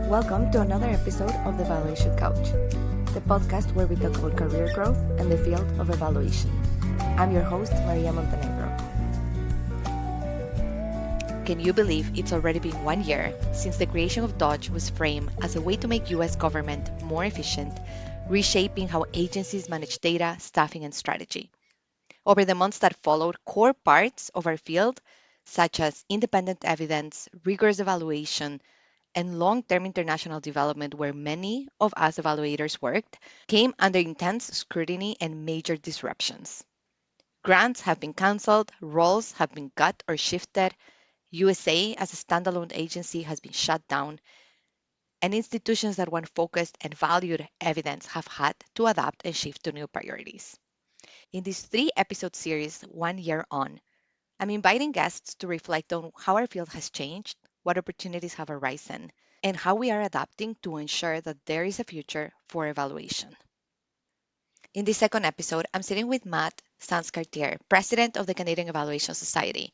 Welcome to another episode of the Evaluation Couch, the podcast where we talk about career growth and the field of evaluation. I'm your host, Maria Montenegro. Can you believe it's already been 1 year since the creation of DOGE was framed as a way to make US government more efficient, reshaping how agencies manage data, staffing, and strategy? Over the months that followed, core parts of our field, such as independent evidence, rigorous evaluation, and long-term international development where many of us evaluators worked, came under intense scrutiny and major disruptions. Grants have been canceled, roles have been cut or shifted, USA as a standalone agency has been shut down, and institutions that once focused and valued evidence have had to adapt and shift to new priorities. In this 3-episode series, 1 year on, I'm inviting guests to reflect on how our field has changed, what opportunities have arisen, and how we are adapting to ensure that there is a future for evaluation. In this second episode, I'm sitting with Matt Sanscartier, President of the Canadian Evaluation Society,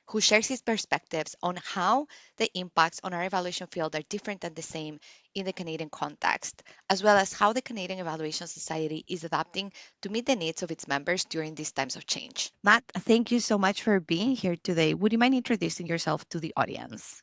who shares his perspectives on how the impacts on our evaluation field are different and the same in the Canadian context, as well as how the Canadian Evaluation Society is adapting to meet the needs of its members during these times of change. Matt, thank you so much for being here today. Would you mind introducing yourself to the audience?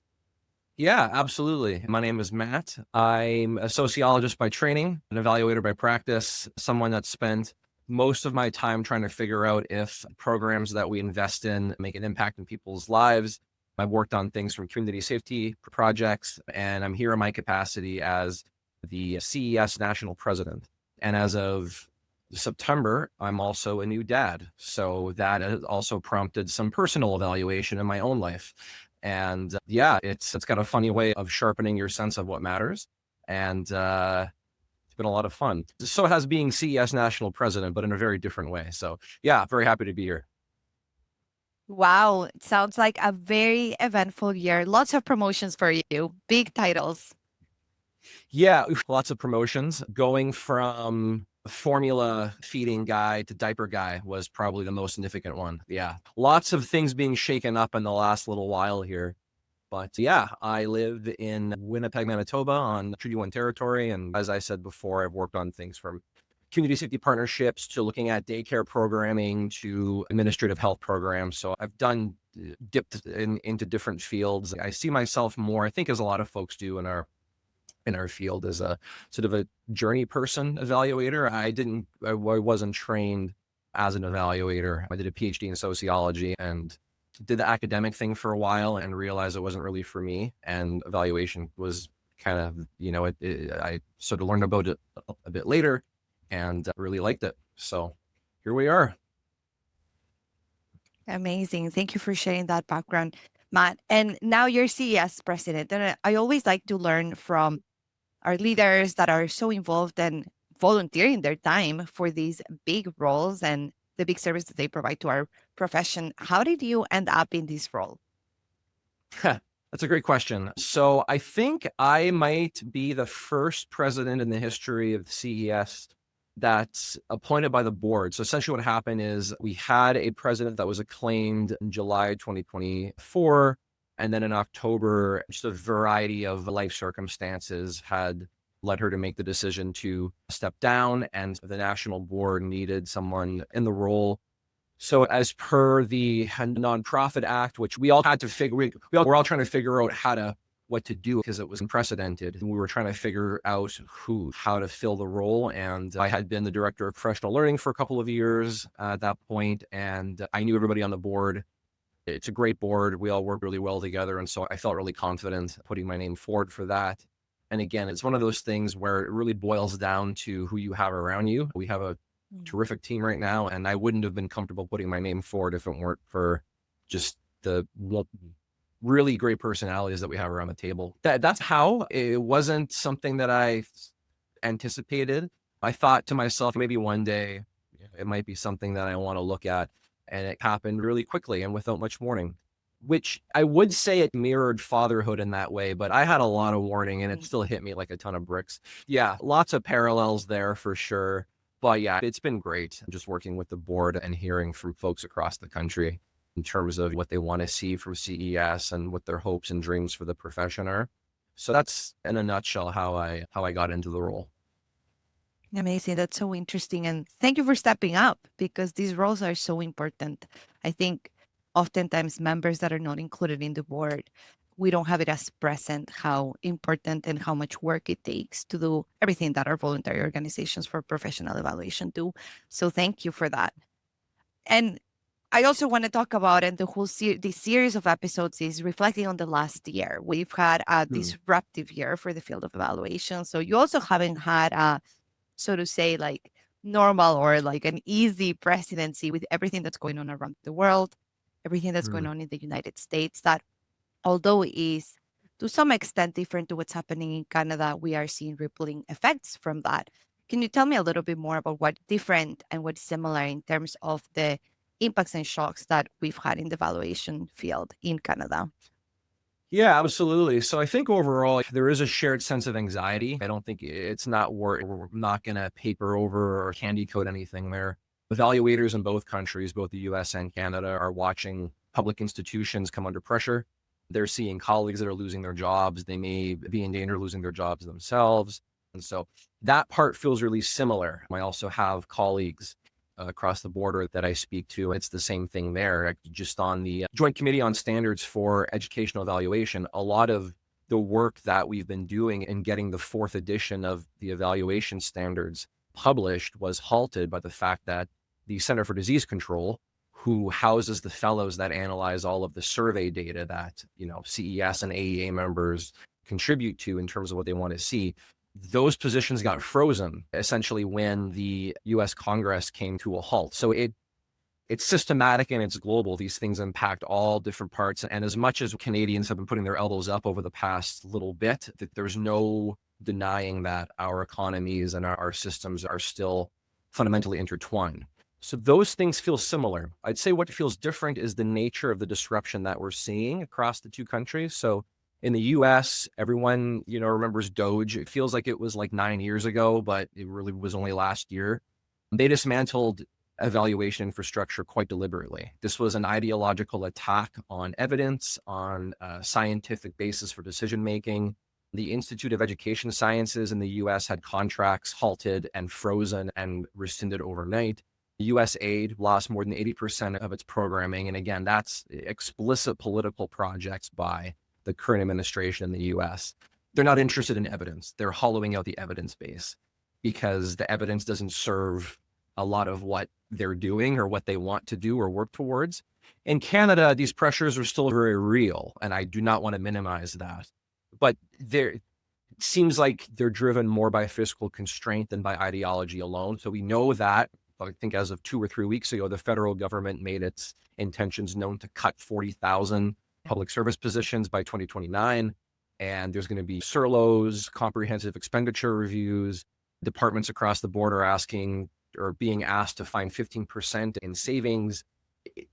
Yeah, absolutely. My name is Matt. I'm a sociologist by training, an evaluator by practice, someone that spent most of my time trying to figure out if programs that we invest in make an impact in people's lives. I've worked on things from community safety projects, and I'm here in my capacity as the CES national president. And as of September, I'm also a new dad. So that has also prompted some personal evaluation in my own life. And it's got a funny way of sharpening your sense of what matters. And it's been a lot of fun. So has being CES national president, but in a very different way. So yeah, very happy to be here. Wow, it sounds like a very eventful year. Lots of promotions for you, big titles. Yeah, lots of promotions. Going from formula feeding guy to diaper guy was probably the most significant one. Yeah, lots of things being shaken up in the last little while here. But yeah, I live in Winnipeg, Manitoba on Treaty 1 territory. And as I said before, I've worked on things from community safety partnerships to looking at daycare programming to administrative health programs. So I've dipped into different fields. I see myself more, I think as a lot of folks do in our field, as a sort of a journey person evaluator. I wasn't trained as an evaluator. I did a PhD in sociology and did the academic thing for a while and realized it wasn't really for me. And evaluation was kind of, I sort of learned about it a bit later and really liked it. So here we are. Amazing. Thank you for sharing that background, Matt. And now you're CES president. And I always like to learn from our leaders that are so involved and volunteering their time for these big roles and the big service that they provide to our profession. How did you end up in this role? That's a great question. So I think I might be the first president in the history of CES that's appointed by the board. So essentially what happened is we had a president that was acclaimed in July 2024. And then in October, just a variety of life circumstances had led her to make the decision to step down, and the national board needed someone in the role. So as per the Nonprofit Act, which we all had to figure, we're all trying to figure out what to do because it was unprecedented. And we were trying to figure out how to fill the role. And I had been the director of professional learning for a couple of years at that point, and I knew everybody on the board. It's a great board. We all work really well together. And so I felt really confident putting my name forward for that. And again, it's one of those things where it really boils down to who you have around you. We have a terrific team right now, and I wouldn't have been comfortable putting my name forward if it weren't for just the really great personalities that we have around the table. That's how. It wasn't something that I anticipated. I thought to myself, maybe one day it might be something that I want to look at. And it happened really quickly and without much warning, which I would say it mirrored fatherhood in that way, but I had a lot of warning and it still hit me like a ton of bricks. Yeah, lots of parallels there for sure. But yeah, it's been great just working with the board and hearing from folks across the country in terms of what they want to see from CES and what their hopes and dreams for the profession are. So that's in a nutshell how I got into the role. Amazing. That's so interesting. And thank you for stepping up because these roles are so important. I think oftentimes members that are not included in the board, we don't have it as present how important and how much work it takes to do everything that our voluntary organizations for professional evaluation do. So thank you for that. And I also want to talk about, and the whole this series of episodes is reflecting on the last year. We've had a Hmm. disruptive year for the field of evaluation. So you also haven't had a, so to say, like normal or like an easy presidency with everything that's going on around the world, everything that's Hmm. going on in the United States, that although it is to some extent different to what's happening in Canada, we are seeing rippling effects from that. Can you tell me a little bit more about what's different and what's similar in terms of the impacts and shocks that we've had in the valuation field in Canada? Yeah, absolutely. So I think overall there is a shared sense of anxiety. I don't think it's not we're not going to paper over or candy coat anything there. Evaluators in both countries, both the US and Canada, are watching public institutions come under pressure. They're seeing colleagues that are losing their jobs. They may be in danger of losing their jobs themselves. And so that part feels really similar. I also have colleagues across the border that I speak to. It's the same thing there. Just on the Joint Committee on Standards for Educational Evaluation, a lot of the work that we've been doing in getting the fourth edition of the evaluation standards published was halted by the fact that the Center for Disease Control, who houses the fellows that analyze all of the survey data that, CES and AEA members contribute to in terms of what they want to see, those positions got frozen essentially when the US Congress came to a halt. So it's systematic and it's global. These things impact all different parts. And as much as Canadians have been putting their elbows up over the past little bit, that there's no denying that our economies and our systems are still fundamentally intertwined. So those things feel similar. I'd say what feels different is the nature of the disruption that we're seeing across the two countries. So in the US, everyone, remembers Doge. It feels like it was like 9 years ago, but it really was only last year. They dismantled evaluation infrastructure quite deliberately. This was an ideological attack on evidence, on a scientific basis for decision making. The Institute of Education Sciences in the US had contracts halted and frozen and rescinded overnight. US aid lost more than 80% of its programming. And again, that's explicit political projects by the current administration in the US. They're not interested in evidence. They're hollowing out the evidence base because the evidence doesn't serve a lot of what they're doing or what they want to do or work towards. In Canada, these pressures are still very real, and I do not want to minimize that. But it seems like they're driven more by fiscal constraint than by ideology alone. So we know that, I think as of 2 or 3 weeks ago, the federal government made its intentions known to cut 40,000 public service positions by 2029. And there's going to be SIRLOs, comprehensive expenditure reviews, departments across the board are asking or being asked to find 15% in savings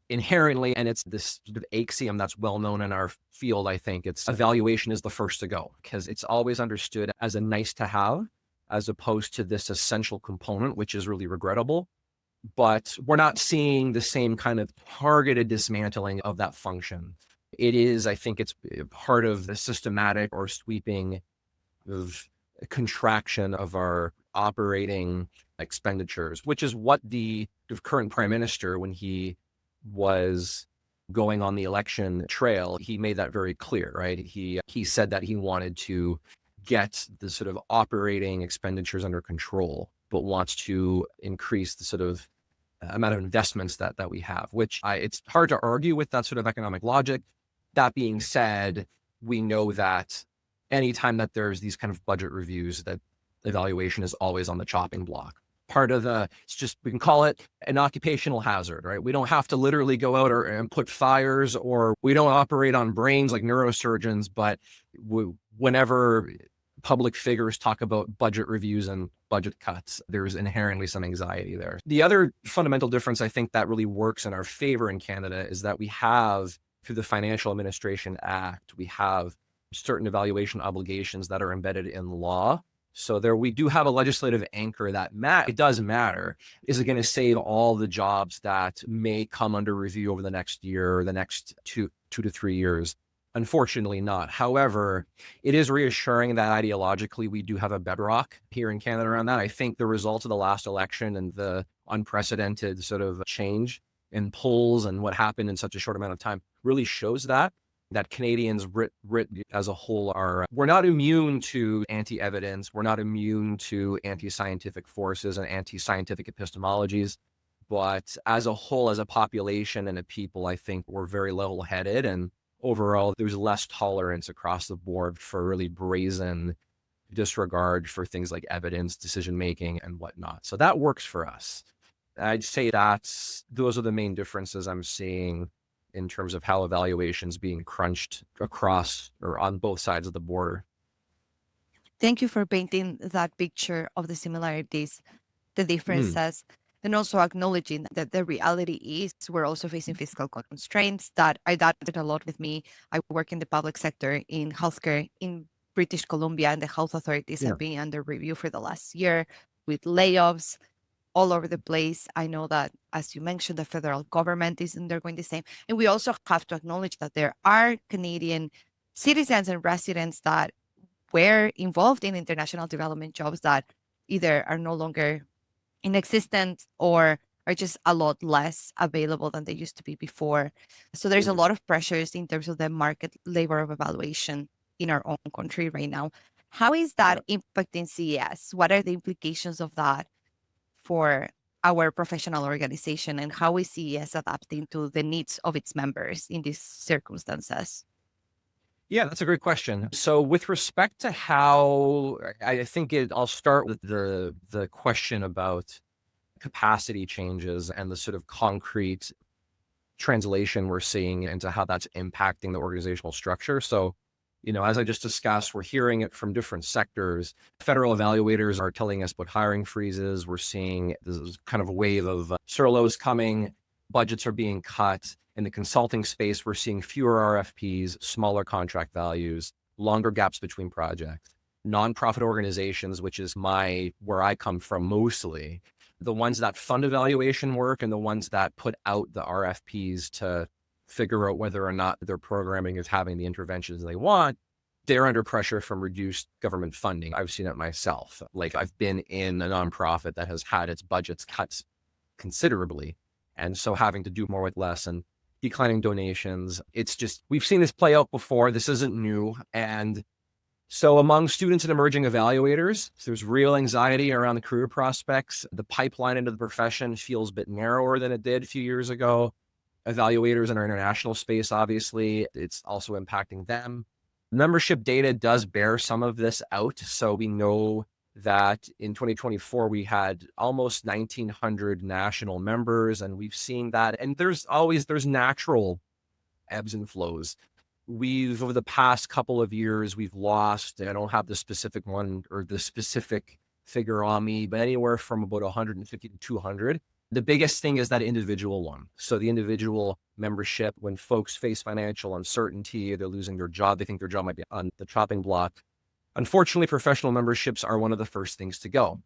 inherently. And it's this sort of axiom that's well known in our field. I think it's evaluation is the first to go because it's always understood as a nice to have, as opposed to this essential component, which is really regrettable. But we're not seeing the same kind of targeted dismantling of that function. It is, I think it's part of the systematic or sweeping of contraction of our operating expenditures, which is what the current prime minister, when he was going on the election trail, he made that very clear, right? He said that he wanted to get the sort of operating expenditures under control, but wants to increase the sort of amount of investments that we have, which it's hard to argue with that sort of economic logic. That being said, we know that anytime that there's these kind of budget reviews, that evaluation is always on the chopping block. Part of it's just, we can call it an occupational hazard, right? We don't have to literally go out and put fires, or we don't operate on brains like neurosurgeons, but whenever public figures talk about budget reviews and budget cuts, there's inherently some anxiety there. The other fundamental difference I think that really works in our favor in Canada is that we have, through the Financial Administration Act, we have certain evaluation obligations that are embedded in law. So there we do have a legislative anchor that it does matter. Is it going to save all the jobs that may come under review over the next year or the next two to 3 years? Unfortunately not. However, it is reassuring that ideologically we do have a bedrock here in Canada around that. I think the results of the last election and the unprecedented sort of change in polls and what happened in such a short amount of time really shows that Canadians writ as a whole we're not immune to anti-evidence. We're not immune to anti-scientific forces and anti-scientific epistemologies. But as a whole, as a population and a people, I think we're very level-headed, and overall, there's less tolerance across the board for really brazen disregard for things like evidence, decision-making, and whatnot. So that works for us. I'd say those are the main differences I'm seeing in terms of how evaluations being crunched across or on both sides of the border. Thank you for painting that picture of the similarities, the differences, and also acknowledging that the reality is we're also facing fiscal constraints that I adapted a lot with me. I work in the public sector in healthcare in British Columbia, and the health authorities have been under review for the last year with layoffs all over the place. I know that, as you mentioned, the federal government is undergoing the same. And we also have to acknowledge that there are Canadian citizens and residents that were involved in international development jobs that either are no longer in existence or are just a lot less available than they used to be before. So there's a lot of pressures in terms of the market labor of evaluation in our own country right now. How is that impacting CES? What are the implications of that for our professional organization, and how is CES adapting to the needs of its members in these circumstances? Yeah, that's a great question. So with respect to how, I think I'll start with the question about capacity changes and the sort of concrete translation we're seeing into how that's impacting the organizational structure. So, as I just discussed, we're hearing it from different sectors. Federal evaluators are telling us about hiring freezes. We're seeing this kind of wave of furloughs coming. Budgets are being cut. In the consulting space, we're seeing fewer RFPs, smaller contract values, longer gaps between projects. Nonprofit organizations, which is where I come from mostly, the ones that fund evaluation work and the ones that put out the RFPs to figure out whether or not their programming is having the interventions they want, they're under pressure from reduced government funding. I've seen it myself. Like, I've been in a nonprofit that has had its budgets cut considerably. And so having to do more with less and declining donations, we've seen this play out before. This isn't new. And so among students and emerging evaluators, there's real anxiety around the career prospects. The pipeline into the profession feels a bit narrower than it did a few years ago. Evaluators in our international space, obviously, it's also impacting them. Membership data does bear some of this out. So we know that in 2024, we had almost 1,900 national members, and we've seen that. And there's natural ebbs and flows. Over the past couple of years, we've lost, I don't have the specific one or the specific figure on me, but anywhere from about 150 to 200. The biggest thing is that individual one. So the individual membership, when folks face financial uncertainty, they're losing their job, they think their job might be on the chopping block. Unfortunately, professional memberships are one of the first things to go.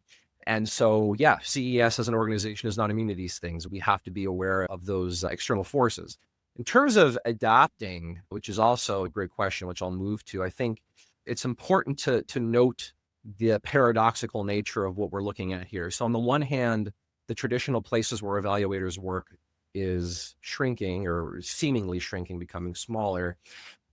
And so, CES as an organization is not immune to these things. We have to be aware of those external forces. In terms of adapting, which is also a great question, which I'll move to, I think it's important to note the paradoxical nature of what we're looking at here. So on the one hand, the traditional places where evaluators work is shrinking or seemingly shrinking, becoming smaller.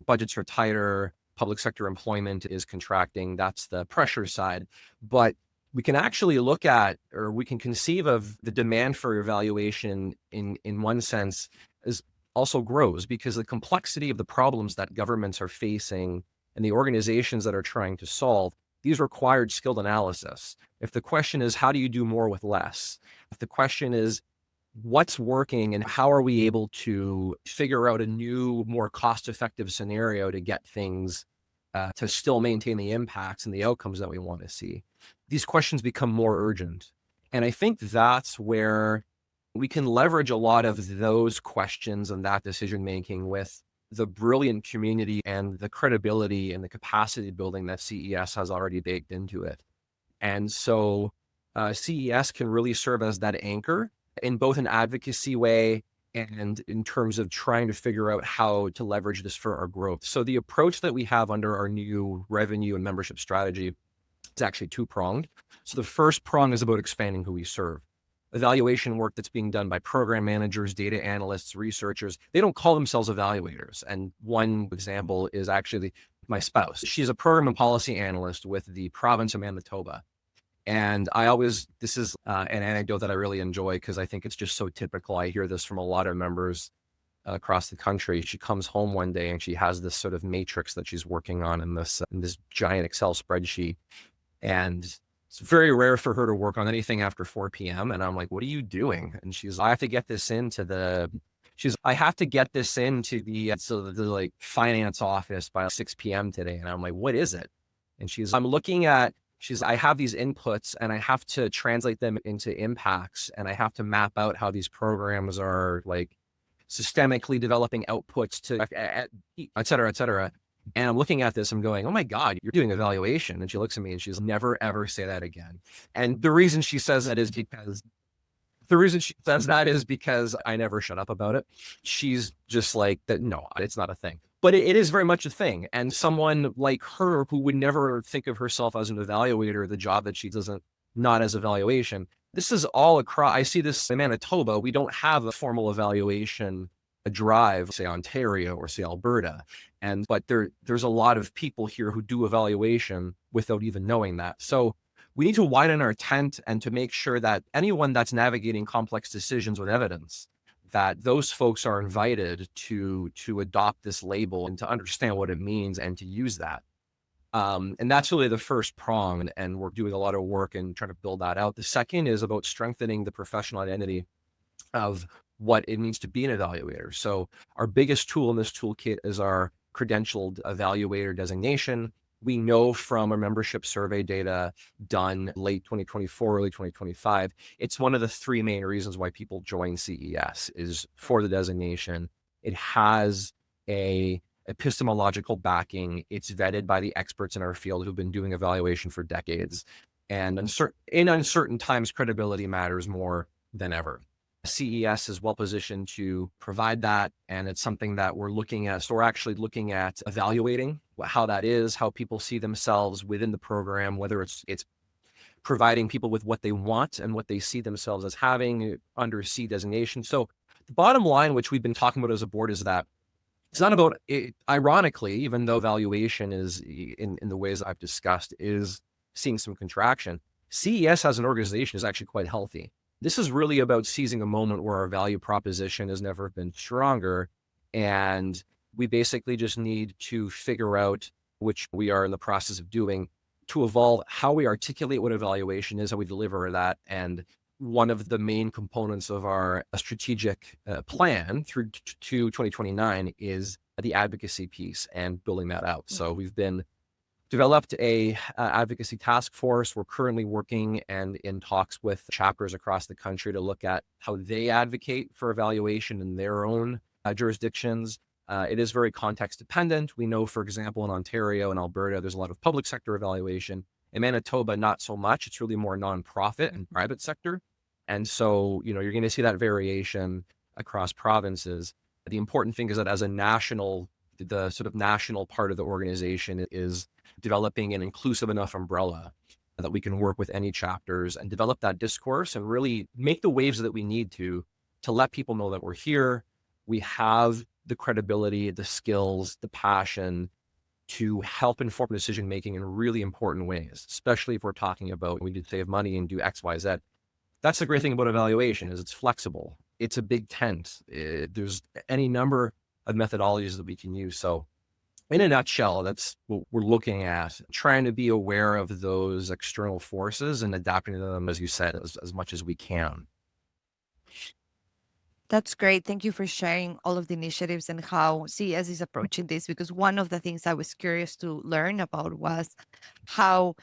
Budgets are tighter. Public sector employment is contracting. That's the pressure side. But we can actually look at, or we can conceive of the demand for evaluation in one sense as also grows, because the complexity of the problems that governments are facing and the organizations that are trying to solve, these required skilled analysis. If the question is, how do you do more with less? If the question is, what's working and how are we able to figure out a new, more cost-effective scenario to get things to still maintain the impacts and the outcomes that we want to see, these questions become more urgent. And I think that's where we can leverage a lot of those questions and that decision-making with the brilliant community and the credibility and the capacity building that CES has already baked into it. And so CES can really serve as that anchor in both an advocacy way and in terms of trying to figure out how to leverage this for our growth. So the approach that we have under our new revenue and membership strategy is actually two-pronged. So the first prong is about expanding who we serve. Evaluation work that's being done by program managers, data analysts, researchers, they don't call themselves evaluators. And one example is actually my spouse. She's a program and policy analyst with the province of Manitoba. And this is an anecdote that I really enjoy because I think it's just so typical. I hear this from a lot of members across the country. She comes home one day and she has this sort of matrix that she's working on in this giant Excel spreadsheet. And it's very rare for her to work on anything after 4 p.m. And I'm like, what are you doing? And I have to get this into the like finance office by 6 p.m. today. And I'm like, what is it? And I have these inputs and I have to translate them into impacts, and I have to map out how these programs are like systemically developing outputs to et cetera, et cetera. And I'm looking at this, I'm going, oh my God, you're doing evaluation. And she looks at me and she's never, ever say that again. And the reason she says that is because I never shut up about it. She's just like that. No, it's not a thing, but it is very much a thing. And someone like her who would never think of herself as an evaluator, the job that she doesn't, not as evaluation. This is all across. I see this in Manitoba. We don't have a formal evaluation drive, say Ontario or say Alberta. But there's a lot of people here who do evaluation without even knowing that. So we need to widen our tent and to make sure that anyone that's navigating complex decisions with evidence, that those folks are invited to adopt this label and to understand what it means and to use that. And that's really the first prong, and we're doing a lot of work and trying to build that out. The second is about strengthening the professional identity of what it means to be an evaluator. So our biggest tool in this toolkit is our credentialed evaluator designation. We know from our membership survey data done late 2024, early 2025, it's one of the three main reasons why people join CES is for the designation. It has a epistemological backing. It's vetted by the experts in our field who've been doing evaluation for decades. And in uncertain times, credibility matters more than ever. CES is well positioned to provide that, and it's something that we're looking at. So we're actually looking at evaluating how that is, how people see themselves within the program, whether it's providing people with what they want and what they see themselves as having under C designation. So the bottom line, which we've been talking about as a board, is that it's not about it. Ironically, even though evaluation is in the ways I've discussed is seeing some contraction, CES as an organization is actually quite healthy. This is really about seizing a moment where our value proposition has never been stronger. And we basically just need to figure out, which we are in the process of doing, to evolve how we articulate what evaluation is, how we deliver that. And one of the main components of our strategic plan through to 2029 is the advocacy piece and building that out. So we've developed a advocacy task force. We're currently working and in talks with chapters across the country to look at how they advocate for evaluation in their own jurisdictions. It is very context dependent. We know, for example, in Ontario and Alberta, there's a lot of public sector evaluation. In Manitoba, not so much. It's really more nonprofit and private sector. And so, you're going to see that variation across provinces. The important thing is that as the sort of national part of the organization is developing an inclusive enough umbrella that we can work with any chapters and develop that discourse and really make the waves that we need to let people know that we're here. We have the credibility, the skills, the passion to help inform decision-making in really important ways, especially if we're talking about we need to save money and do X, Y, Z. That's the great thing about evaluation is it's flexible. It's a big tent. There's any number of methodologies that we can use. So in a nutshell, that's what we're looking at, trying to be aware of those external forces and adapting to them, as you said, as much as we can. That's great. Thank you for sharing all of the initiatives and how CES is approaching this, because one of the things I was curious to learn about was how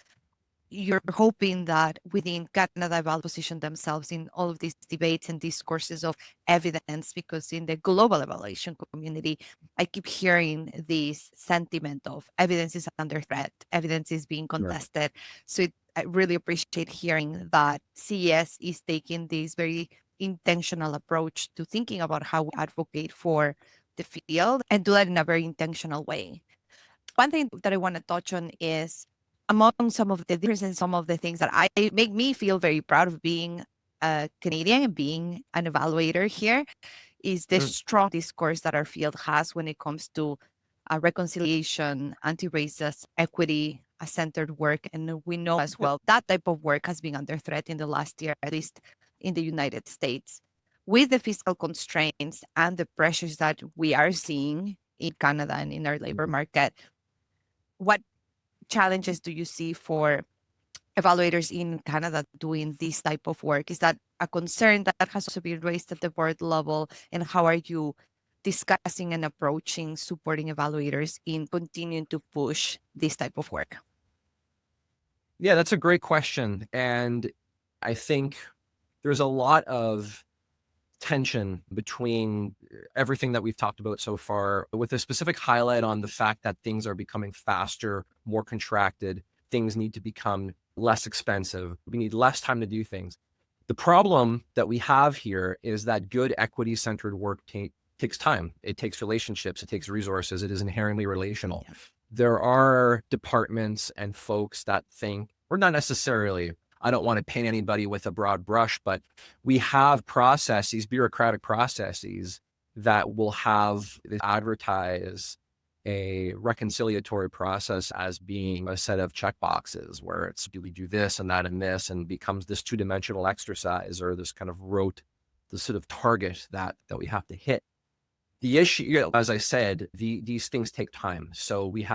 you're hoping that within Canada will position themselves in all of these debates and discourses of evidence, because in the global evaluation community, I keep hearing this sentiment of evidence is under threat, evidence is being contested. So I really appreciate hearing that CES is taking this very intentional approach to thinking about how we advocate for the field and do that in a very intentional way. One thing that I want to touch on is among some of the differences and some of the things that I make me feel very proud of being a Canadian and being an evaluator here is the Mm. strong discourse that our field has when it comes to reconciliation, anti-racist, equity, centered work. And we know as well that type of work has been under threat in the last year, at least in the United States. With the fiscal constraints and the pressures that we are seeing in Canada and in our labor market, what challenges do you see for evaluators in Canada doing this type of work? Is that a concern that has also been raised at the board level? And how are you discussing and approaching supporting evaluators in continuing to push this type of work? Yeah, that's a great question. And I think there's a lot of tension between everything that we've talked about so far, with a specific highlight on the fact that things are becoming faster, more contracted, things need to become less expensive. We need less time to do things. The problem that we have here is that good equity-centered work takes time. It takes relationships, it takes resources, it is inherently relational. Yeah. There are departments and folks that think, or not necessarily, I don't want to paint anybody with a broad brush, but we have processes, bureaucratic processes that will have advertise a reconciliatory process as being a set of checkboxes where it's, do we do this and that and this, and becomes this two-dimensional exercise or this kind of rote, the sort of target that we have to hit. The issue, as I said, these things take time. So we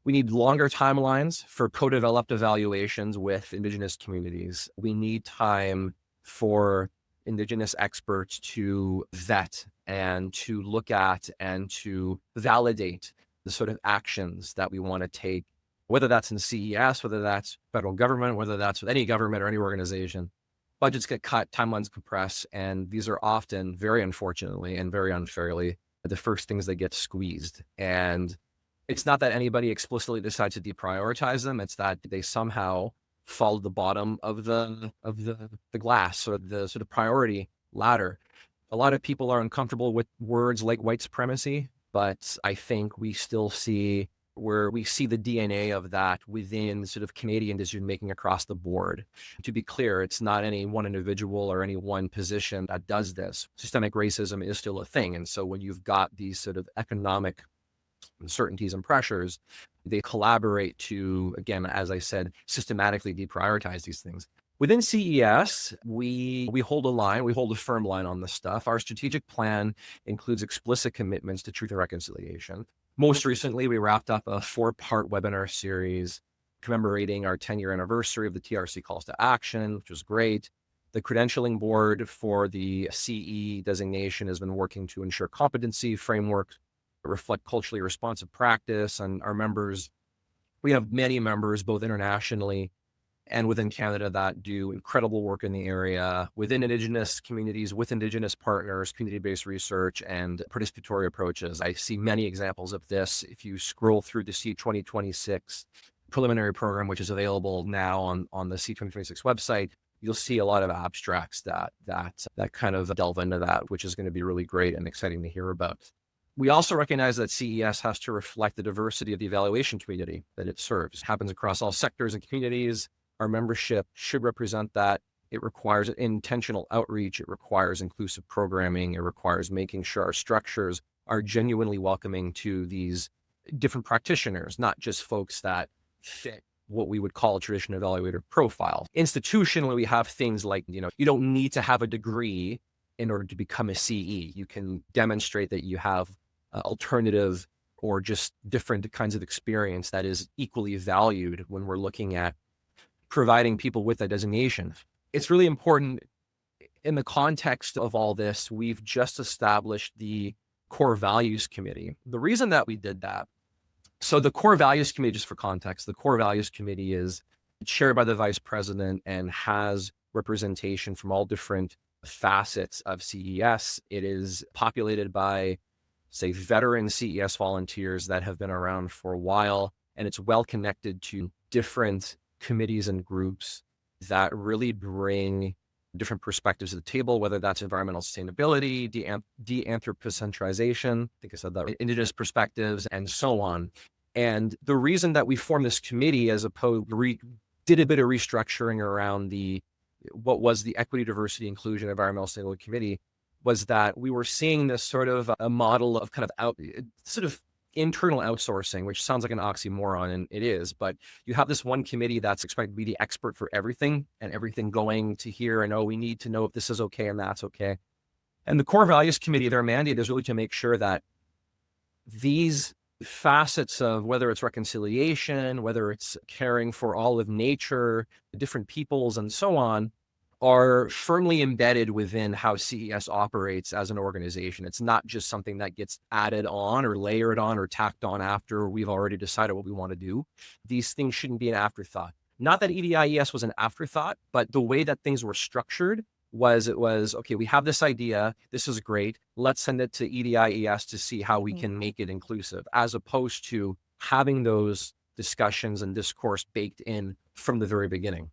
need longer timelines for co-developed evaluations with Indigenous communities. We need time for Indigenous experts to vet and to look at and to validate the sort of actions that we want to take, whether that's in CES, whether that's federal government, whether that's with any government or any organization. Budgets get cut, timelines compress, and these are often, very unfortunately and very unfairly, the first things that get squeezed. And it's not that anybody explicitly decides to deprioritize them, it's that they somehow fall to the bottom of the glass or the sort of priority ladder. A lot of people are uncomfortable with words like white supremacy, but I think we still see where we see the DNA of that within sort of Canadian decision making across the board. To be clear, it's not any one individual or any one position that does this. Systemic racism is still a thing. And so when you've got these sort of economic uncertainties and pressures, they collaborate to, again, as I said, systematically deprioritize these things. Within CES, we hold a line, we hold a firm line on this stuff. Our strategic plan includes explicit commitments to truth and reconciliation. Most recently, we wrapped up a 4-part webinar series commemorating our 10-year anniversary of the TRC calls to action, which was great. The credentialing board for the CE designation has been working to ensure competency frameworks reflect culturally responsive practice. And our members, we have many members, both internationally and within Canada, that do incredible work in the area within Indigenous communities, with Indigenous partners, community-based research, and participatory approaches. I see many examples of this. If you scroll through the C2026 preliminary program, which is available now on the C2026 website, you'll see a lot of abstracts that kind of delve into that, which is going to be really great and exciting to hear about. We also recognize that CES has to reflect the diversity of the evaluation community that it serves. It happens across all sectors and communities. Our membership should represent that. It requires intentional outreach. It requires inclusive programming. It requires making sure our structures are genuinely welcoming to these different practitioners, not just folks that fit what we would call a traditional evaluator profile. Institutionally, we have things like, you don't need to have a degree in order to become a CE. You can demonstrate that you have alternative or just different kinds of experience that is equally valued when we're looking at providing people with that designation. It's really important in the context of all this. We've just established the Core Values Committee. The reason that we did that, so the Core Values Committee, just for context, the Core Values Committee is chaired by the Vice President and has representation from all different facets of CES. It is populated by, say, veteran CES volunteers that have been around for a while, and it's well connected to different committees and groups that really bring different perspectives at the table, whether that's environmental sustainability, de-anthropocentrization, I think I said that right, indigenous perspectives, and so on. And the reason that we formed this committee, as opposed did a bit of restructuring around what was the Equity, Diversity, Inclusion, Environmental Sustainability Committee, was that we were seeing this sort of a model of kind of sort of internal outsourcing, which sounds like an oxymoron, and it is, but you have this one committee that's expected to be the expert for everything, and everything going to here, and we need to know if this is okay and that's okay. And the Core Values Committee, their mandate is really to make sure that these facets of whether it's reconciliation, whether it's caring for all of nature, different peoples, and so on, are firmly embedded within how CES operates as an organization. It's not just something that gets added on or layered on or tacked on after we've already decided what we want to do. These things shouldn't be an afterthought. Not that EDIES was an afterthought, but the way that things were structured was, okay, we have this idea, this is great, let's send it to EDIES to see how we can make it inclusive, as opposed to having those discussions and discourse baked in from the very beginning.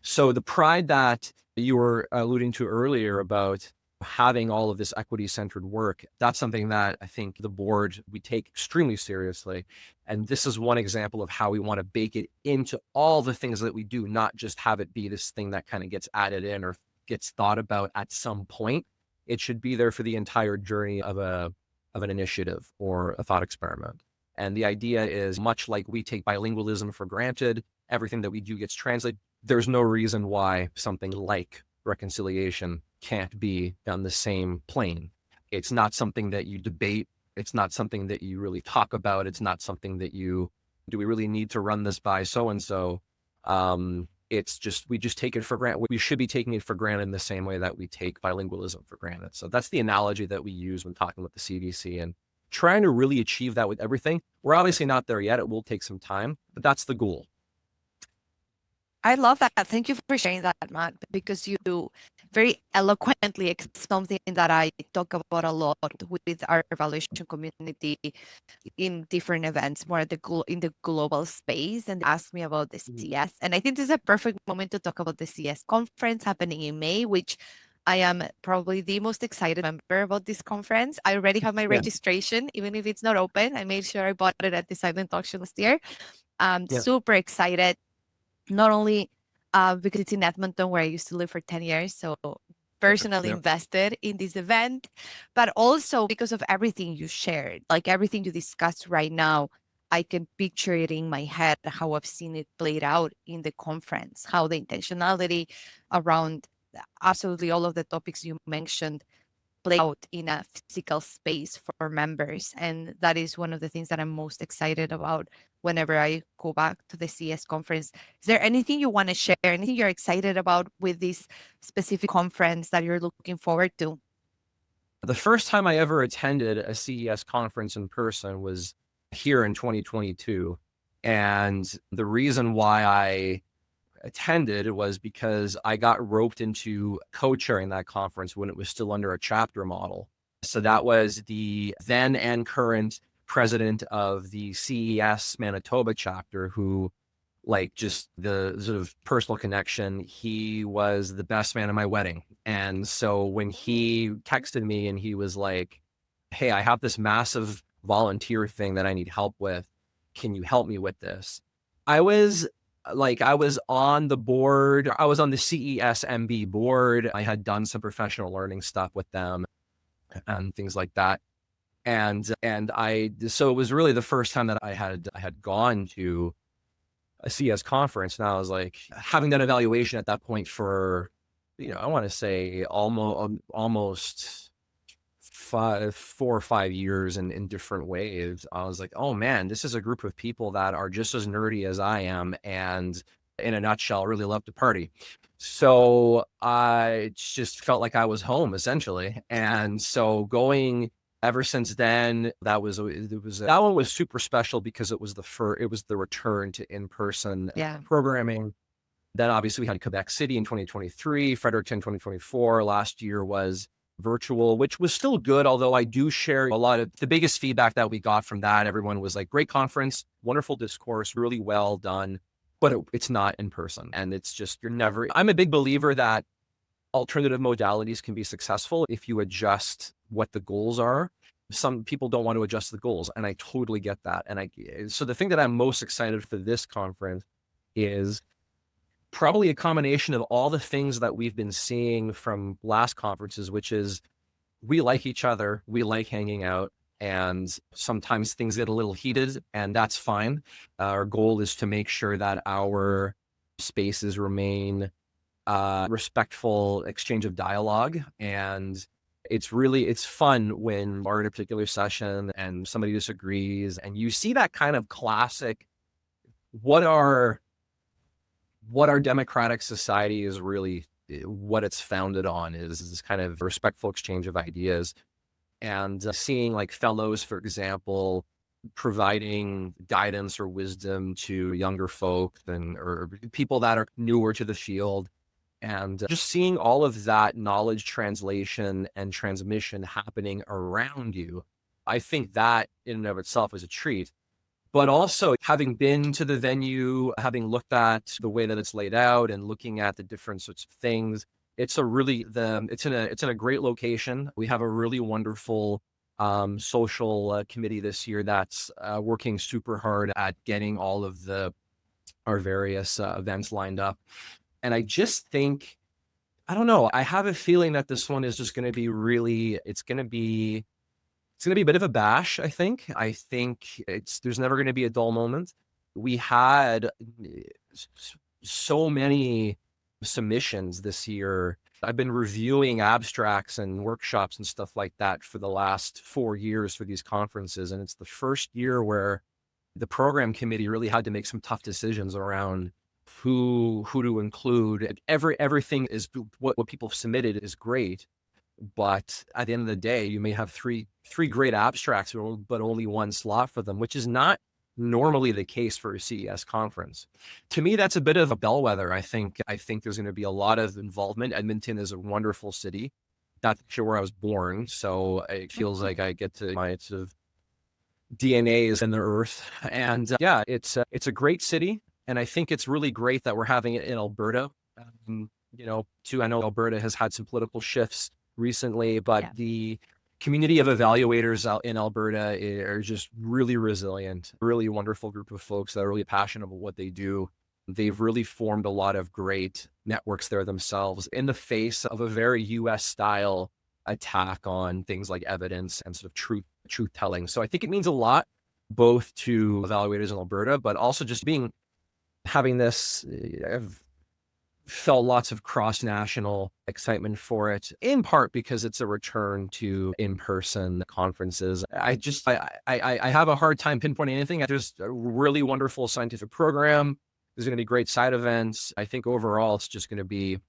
So the pride that you were alluding to earlier about having all of this equity-centered work, that's something that I think the board, we take extremely seriously. And this is one example of how we want to bake it into all the things that we do, not just have it be this thing that kind of gets added in or gets thought about at some point. It should be there for the entire journey of an initiative or a thought experiment. And the idea is, much like we take bilingualism for granted, everything that we do gets translated. There's no reason why something like reconciliation can't be on the same plane. It's not something that you debate. It's not something that you really talk about. It's not something that do we really need to run this by so-and-so? It's just, we just take it for granted. We should be taking it for granted in the same way that we take bilingualism for granted. So that's the analogy that we use when talking about the CDC and trying to really achieve that with everything. We're obviously not there yet. It will take some time, but that's the goal. I love that. Thank you for sharing that, Matt, because you very eloquently express something that I talk about a lot with our evaluation community in different events, more in the global space, and ask me about the CS. And I think this is a perfect moment to talk about the CS conference happening in May, which I am probably the most excited member about this conference. I already have my registration, even if it's not open. I made sure I bought it at the silent auction last year. I'm super excited. Not only because it's in Edmonton, where I used to live for 10 years, so personally invested in this event, but also because of everything you shared, like everything you discussed right now. I can picture it in my head, how I've seen it played out in the conference, how the intentionality around absolutely all of the topics you mentioned play out in a physical space for members. And that is one of the things that I'm most excited about whenever I go back to the CS conference. Is there anything you want to share, anything you're excited about with this specific conference that you're looking forward to? The first time I ever attended a CES conference in person was here in 2022. And the reason why I attended was because I got roped into co-chairing that conference when it was still under a chapter model. So that was the then and current president of the CES Manitoba chapter, who, like, just the sort of personal connection, he was the best man at my wedding. And so when he texted me and he was like, hey, I have this massive volunteer thing that I need help with. Can you help me with this? I was on the board. I was on the CES MB board. I had done some professional learning stuff with them and things like that. So it was really the first time that I had gone to a CS conference. And I was like, having done evaluation at that point for, I want to say almost 4 or 5 years in different ways. I was like, oh man, this is a group of people that are just as nerdy as I am, and in a nutshell, really love to party. So I just felt like I was home, essentially. And so going ever since then, that one was super special because it was the return to in-person programming. Then obviously we had Quebec City in 2023, Fredericton 2024. Last year was virtual, which was still good, although I do share a lot of the biggest feedback that we got from that. Everyone was like, great conference, wonderful discourse, really well done, but it's not in person. And it's just, I'm a big believer that alternative modalities can be successful if you adjust what the goals are. Some people don't want to adjust the goals, and I totally get that. So the thing that I'm most excited for this conference is probably a combination of all the things that we've been seeing from last conferences, which is we like each other, we like hanging out, and sometimes things get a little heated, and that's fine. Our goal is to make sure that our spaces remain respectful exchange of dialogue. And it's fun when we're in a particular session and somebody disagrees, and you see that kind of classic, what our democratic society is really, what it's founded on is this kind of respectful exchange of ideas. And seeing like fellows, for example, providing guidance or wisdom to younger folk or people that are newer to the field, and just seeing all of that knowledge translation and transmission happening around you, I think that in and of itself is a treat. But also having been to the venue, having looked at the way that it's laid out and looking at the different sorts of things, it's in a great location. We have a really wonderful social committee this year that's working super hard at getting all of our various events lined up. And I just think, I don't know, I have a feeling that this one is just going to be it's going to be a bit of a bash, I think. I think there's never going to be a dull moment. We had so many submissions this year. I've been reviewing abstracts and workshops and stuff like that for the last 4 years for these conferences. And it's the first year where the program committee really had to make some tough decisions around who to include. Everything is what people submitted is great. But at the end of the day, you may have three great abstracts, but only one slot for them, which is not normally the case for a CES conference. To me, that's a bit of a bellwether. I think there's going to be a lot of involvement. Edmonton is a wonderful city. That's actually where I was born, so it feels like I get to my sort of DNA is in the earth. And yeah, it's a great city, and I think it's really great that we're having it in Alberta. Too, I know Alberta has had some political shifts recently, but the community of evaluators out in Alberta are just really resilient, really wonderful group of folks that are really passionate about what they do. They've really formed a lot of great networks there themselves in the face of a very US style attack on things like evidence and sort of truth telling. So I think it means a lot both to evaluators in Alberta, but also just having this, I've felt lots of cross-national excitement for it, in part because it's a return to in-person conferences. I have a hard time pinpointing anything. Just a really wonderful scientific program. There's going to be great side events. I think overall it's going to be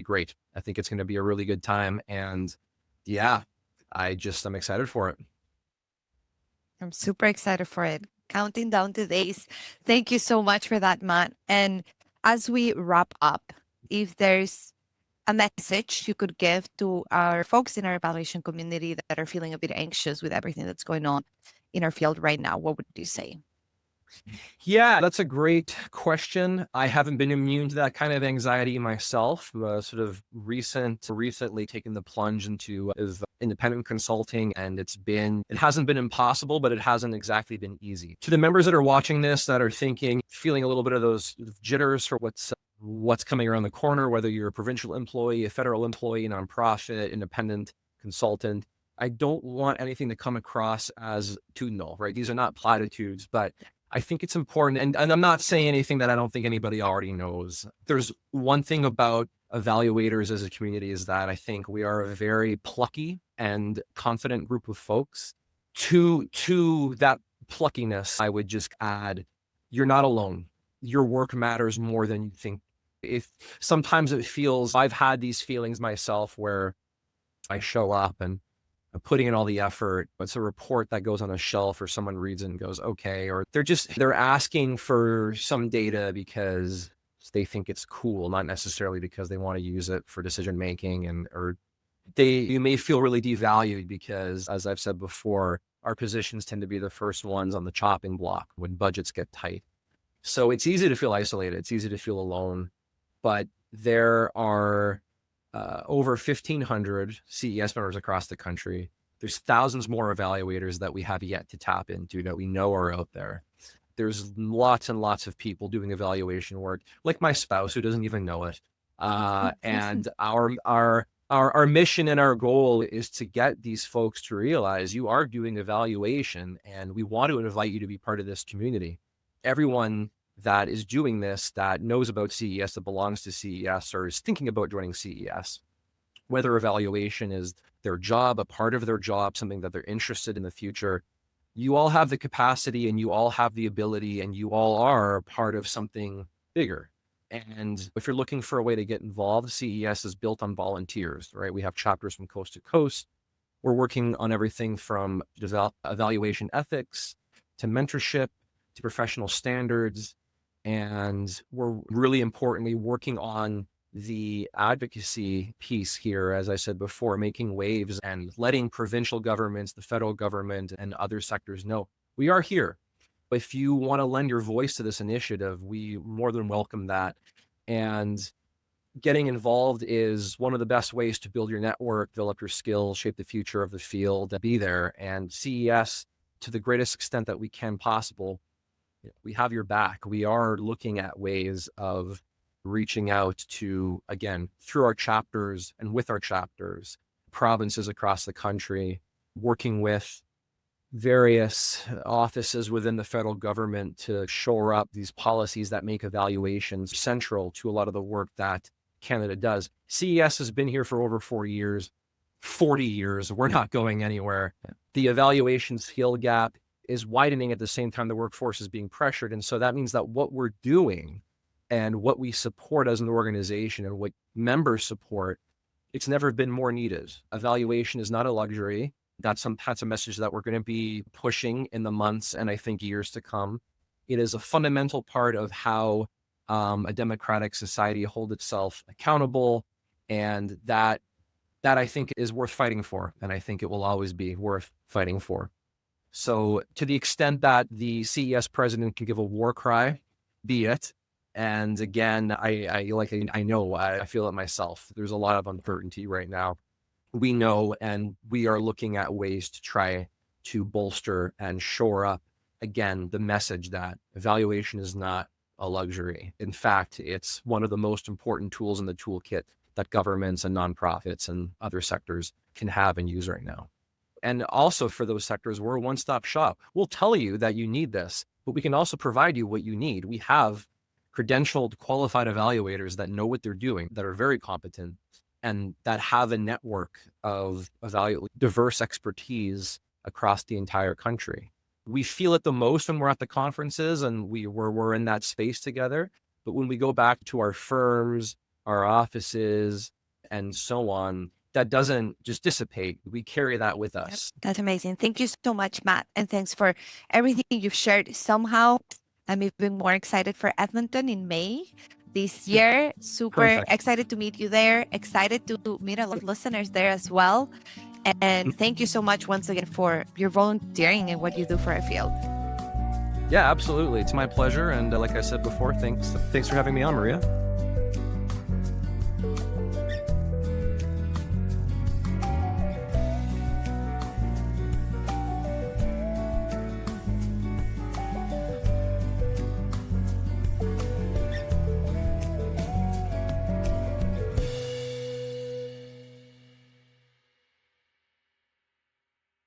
great. I think it's going to be a really good time. And yeah, I'm excited for it. I'm super excited for it. Counting down the days. Thank you so much for that, Matt. And as we wrap up, if there's a message you could give to our folks in our evaluation community that are feeling a bit anxious with everything that's going on in our field right now, what would you say? Yeah, that's a great question. I haven't been immune to that kind of anxiety myself. Recently taken the plunge into independent consulting, and it hasn't been impossible, but it hasn't exactly been easy. To the members that are watching this, that are feeling a little bit of those jitters for what's coming around the corner, whether you're a provincial employee, a federal employee, nonprofit, independent consultant, I don't want anything to come across as attitudinal, right? These are not platitudes, but I think it's important, and I'm not saying anything that I don't think anybody already knows. There's one thing about evaluators as a community is that I think we are a very plucky and confident group of folks. To that pluckiness, I would just add, you're not alone. Your work matters more than you think. If sometimes it feels, I've had these feelings myself where I show up and I'm putting in all the effort. It's a report that goes on a shelf or someone reads it and goes, okay, or they're asking for some data because they think it's cool, not necessarily because they want to use it for decision making, or you may feel really devalued because, as I've said before, our positions tend to be the first ones on the chopping block when budgets get tight. So it's easy to feel isolated. It's easy to feel alone, but there are over 1,500 CES members across the country. There's thousands more evaluators that we have yet to tap into that we know are out there. There's lots and lots of people doing evaluation work, like my spouse who doesn't even know it. And our mission and our goal is to get these folks to realize you are doing evaluation, and we want to invite you to be part of this community. Everyone that is doing this, that knows about CES, that belongs to CES, or is thinking about joining CES, whether evaluation is their job, a part of their job, something that they're interested in the future, you all have the capacity and you all have the ability and you all are part of something bigger. And if you're looking for a way to get involved, CES is built on volunteers, right? We have chapters from coast to coast. We're working on everything from evaluation ethics to mentorship to professional standards. And we're really importantly working on the advocacy piece here, as I said before, making waves and letting provincial governments, the federal government, and other sectors know we are here. If you want to lend your voice to this initiative, we more than welcome that. And getting involved is one of the best ways to build your network, develop your skills, shape the future of the field, be there. And CES, to the greatest extent that we can possible, we have your back. We are looking at ways of reaching out to, again, through our chapters and with our chapters, provinces across the country, working with various offices within the federal government to shore up these policies that make evaluations central to a lot of the work that Canada does. CES has been here for over 4 years, 40 years. We're not going anywhere. The evaluation skill gap is widening at the same time the workforce is being pressured. And so that means that what we're doing and what we support as an organization and what members support, it's never been more needed. Evaluation is not a luxury. That's a message that we're going to be pushing in the months and I think years to come. It is a fundamental part of how a democratic society holds itself accountable, and that I think is worth fighting for, and I think it will always be worth fighting for. So to the extent that the CES president can give a war cry, be it. And again, I know, I feel it myself. There's a lot of uncertainty right now. We know, and we are looking at ways to try to bolster and shore up, again, the message that evaluation is not a luxury. In fact, it's one of the most important tools in the toolkit that governments and nonprofits and other sectors can have and use right now. And also for those sectors, we're a one-stop shop. We'll tell you that you need this, but we can also provide you what you need. We have credentialed, qualified evaluators that know what they're doing, that are very competent, and that have a network of diverse expertise across the entire country. We feel it the most when we're at the conferences and we're in that space together. But when we go back to our firms, our offices, and so on, that doesn't just dissipate. We carry that with us. Yep, that's amazing. Thank you so much, Matt. And thanks for everything you've shared. Somehow, I'm even more excited for Edmonton in May this year. Super excited to meet you there. Excited to meet a lot of listeners there as well. And thank you so much once again for your volunteering and what you do for our field. Yeah, absolutely. It's my pleasure. And like I said before, thanks for having me on, Maria.